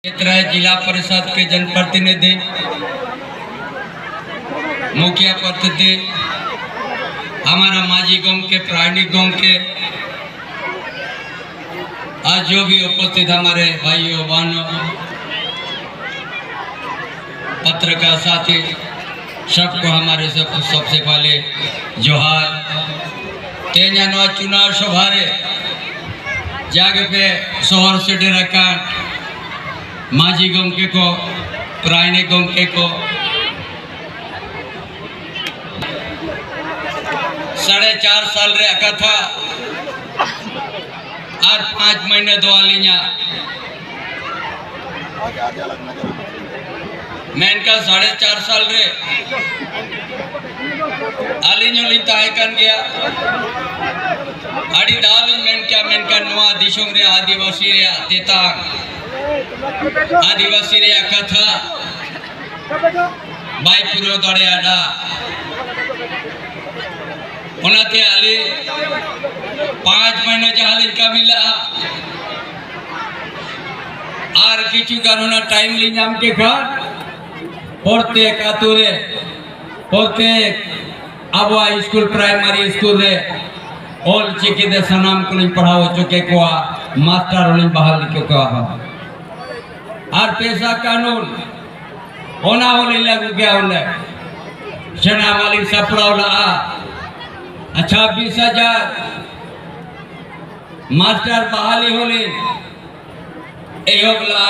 जिला परिषद के जनप्रतिनिधि, मुखिया प्रतिनिधि, हमारा माझी गांव के प्राणी गांव के आज जो भी उपस्थित हमारे भाइयों बहनों, पत्रकार साथी, सबको हमारे सबसे पहले जोहार। तेजा चुनाव सभारे जागे पे शहर से डेरा माझी गंके को प्राणी गंके को 4.5 साल रे कथा और 5 महीने दो आलिया मैं इनका 4.5 साल रे आलियों तहकन गया अड़ी दाल मेनका नुआ दिशों रे आदिवासी रे तेता आदिवासी रे कथा बाई पुरो दड़े आडा उनाते आली 5 महीने जहां का मिला और किचु कानूना टाइम ली नाम के घर पढ़ते कातुरे पढ़ते आबा स्कूल प्राइमरी स्कूल रे ऑल चिकी दे सनाम को पढ़ाओ चुके को मास्टर उन्हें बहाल के को और पैसा कानून होना होने लगू क्या होने सेना मालिक सपड़ावला 26,000 मास्टर बहाली होने एवला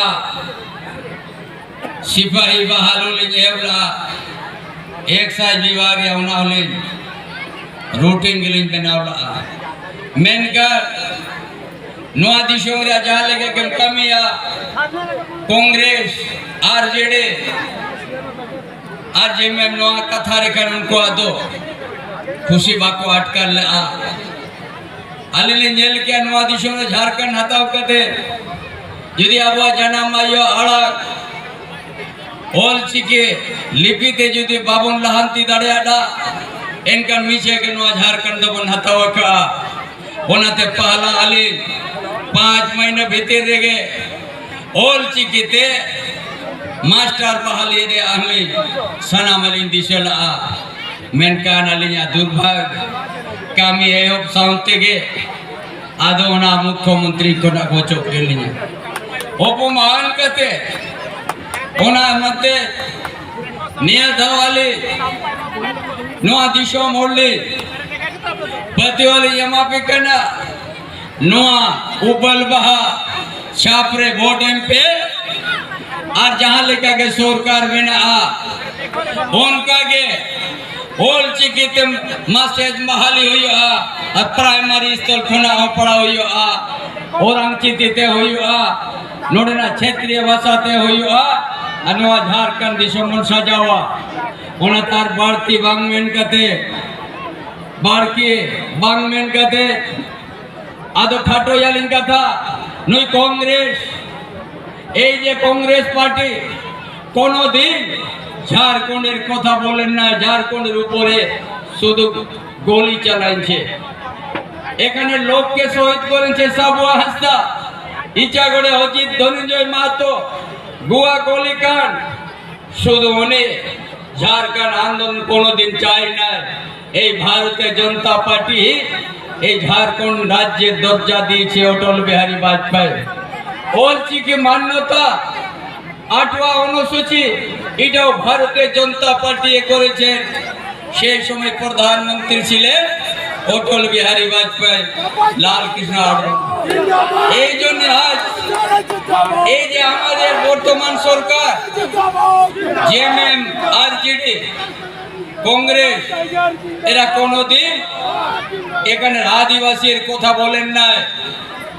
सिपाही बहाल होने एवला एक्साइज विभाग या होना होने रूटिंग के लिए बनावला मेनकर नोआ दिशों रे जहाँ लेके कम कमिया कांग्रेस आरजेडी आरजे में नोआ कथा रेखन उनको आदो खुशी बाको अटकर ले आले जेल के नोआ दिशों रे झारखंड हटाव करते यदि अब जना मायो आड़ा ओल चिके लिपि ते यदि बाबन लहांती दड़े आड़ा इनका मीचे के नोआ झारखंड दबन हटाव का उन्हें पहला आली 5 महीने भीतर रह गए ओल चिकिते मास्टर बहाली रे आली सनामलिन दिशला मेनकान आलिया दुर्भाग्य कामी एयोब साउंते गे आदोना मुख्यमंत्री को ना गोचो के लिए उपमान करते ओना मते निया धवाली नो दिशो मोड़ली पतिवाली यमा पे करना नुआ उबल बहा छापरे वोट पे और जहां लेकर के सरकार बिना उनका के होल चिकित मैसेज महाली हुई प्राइमरी स्कूल खुना पड़ा हुई और अंकित हुई नोडना क्षेत्रीय भाषा ते हुई अनुवा झारखंड दिशमन सजावा उन तार भारती बांगमेन कते बारकी बांगमेन कते आदो खाटो यालिन कथा नुई कांग्रेस এই যে কংগ্রেস পার্টি কোনদিন ঝাড়খণ্ডের কথা বলেন না ঝাড়খণ্ডের উপরে শুধু গোলি চালাইছে এখানে লোককে শহীদ করেছে সাবু হাসদা ইচাগড়ে অজিত ধনঞ্জয় মাহাতো গুয়া গোলিকান শুধু উনি ঝাড়খণ্ড আন্দোলন কোনদিন চাই না এই ভারতীয় জনতা পার্টি এই ঝাড়খণ্ড রাজ্যের দরজা দিয়েছে অটল বিহারী বাজপেয়ী ओलची की मान्यता 8वां अनुसूची এটাও ভারতীয় জনতা পার্টি করেছে সেই সময় প্রধানমন্ত্রী ছিলেন অটল বিহারী বাজপেয়ী লাল কৃষ্ণ আডবাণী এই জন্য আজ এই যে আমাদের বর্তমান সরকার জেএমএম আরজেডি কংগ্রেস এরা কোনদিন এখানে আদিবাসীর কথা বলেন না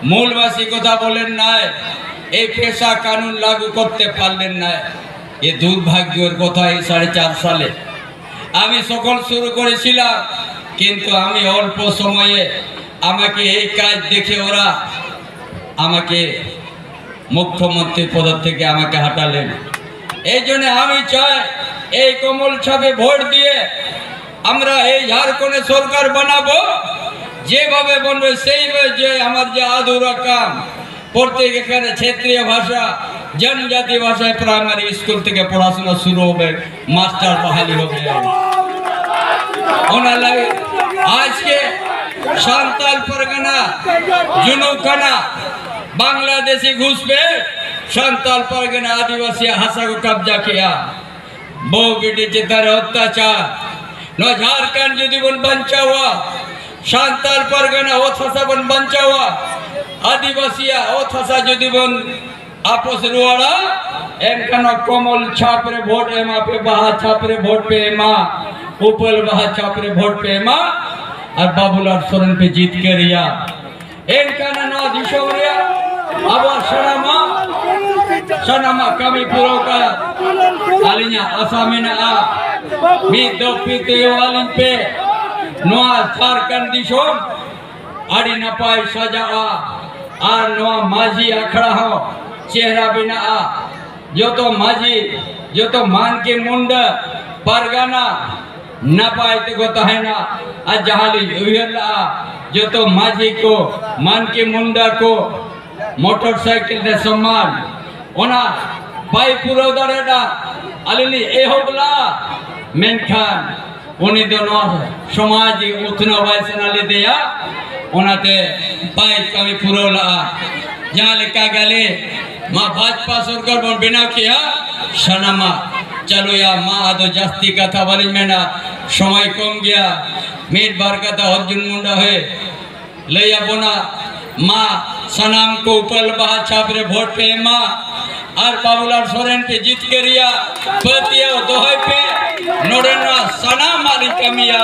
मूलवासी कथा बोलें ना ये पेशा कानून लागू करते पारलें ना ये दुर्भाग्यर कथा 4.5 साले आमी सकल शुरू करेছিলাম কিন্তু আমি অল্প সময়ে আমাকে এই কাজ দেখে ওরা আমাকে মুখ্যমন্ত্রী পদ থেকে আমাকে হটালেন এইজন্য আমি চাই এই কমল ছাপে ভোট দিয়ে আমরা এই ঝাড়খণ্ডে সরকার বানাবো যেভাবে বলবে সেইভাবে যে আমার যে আধুরা কাম প্রত্যেক এখানে ক্ষেত্রীয় ভাষা जनजाति भाषाয় प्राइमरी स्कूल থেকে পড়াশোনা শুরু হবে মাস্টার বহালি হবে ওনালাই আজকে সান্তাল পরগনা जुनूखाना बांग्लादेशी घुस पे सान्ताल परगना आदिवासी भाषा को कब्जा किया बो बेटी चितर अत्याचार न झारखंड यदि बन बंचा हुआ सान्ताल परगना ओ थसा बन बंचा हुआ आदिवासी ओ थसा यदि बन आपस रुआड़ा एनकना कमल छापरे वोट एमा पे बहा छापरे वोट पे एमा ऊपर बहा छापरे वोट पे एमा और बाबूलाल सोरेन पे जीत के रिया एनकना ना दिशोरिया अब सनामा kami puroka alinya asamina a mi dopite walin pe noa Jharkhand dishom adi napai saja a ar noa maji akhड़ा ho चेहरा बिना आ जो तो माजी जो तो मान के मुंडा परगना न पाए तो है ना अजहाली जो तो माजी को मान के मुंडा को मोटरसाइकिल ने सम्मान ओना बाई पुरो दरेडा अलिली एहोबला मेनखान उन्हीं दोनों समाज उतना वैसे नाले दिया ओनाते बाई कमी पुरो ला जहाँ लिखा गले माँ भाजपा सरकार बन बिना किया सनामा चलो या माँ आदो जास्ती कथा वाली में ना समय कम गया मेर बार कथा अर्जुन मुंडा है ले या बोना माँ सनाम को ऊपर बहा छापरे वोट पे माँ और बाबूलाल सोरेन पे जीत के रिया पतिया दोहे पे नोरेना सनाम वाली कमिया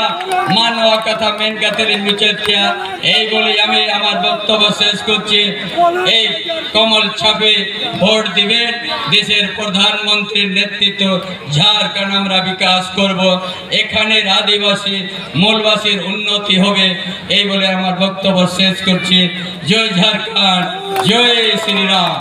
मानवा कथा मेन कथेरी मुचेत किया এই বলে আমি আমার বক্তব্য শেষ করছি এই কমল ছাপে ভোট দিবেন দেশের প্রধানমন্ত্রীর নেতৃত্ব ঝাড়খণ্ড আমরা বিকাশ করব এখানের আদিবাসী মূলবাসীর উন্নতি হবে এই বলে আমার বক্তব্য শেষ করছি জয় ঝাড়খণ্ড জয় শ্রীরাম